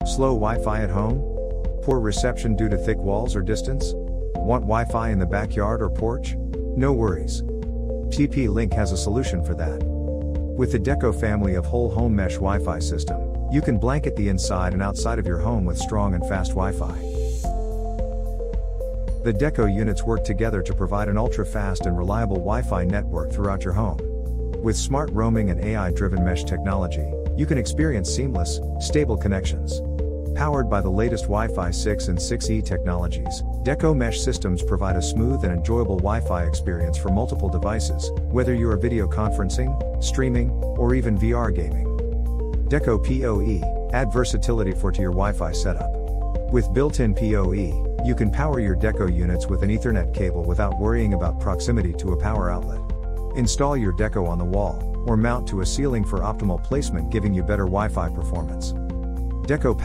Slow Wi-Fi at home? Poor reception due to thick walls or distance? Want Wi-Fi in the backyard or porch? No worries. TP-Link has a solution for that. With the Deco family of whole home mesh Wi-Fi system, you can blanket the inside and outside of your home with strong and fast Wi-Fi. The Deco units work together to provide an ultra-fast and reliable Wi-Fi network throughout your home. With smart roaming and AI-driven mesh technology, you can experience seamless, stable connections. Powered by the latest Wi-Fi 6 and 6E technologies, Deco mesh systems provide a smooth and enjoyable Wi-Fi experience for multiple devices, whether you are video conferencing, streaming, or even VR gaming. Deco PoE, add versatility to your Wi-Fi setup. With built-in PoE, you can power your Deco units with an Ethernet cable without worrying about proximity to a power outlet. Install your Deco on the wall, or mount to a ceiling for optimal placement, giving you better Wi-Fi performance. Deco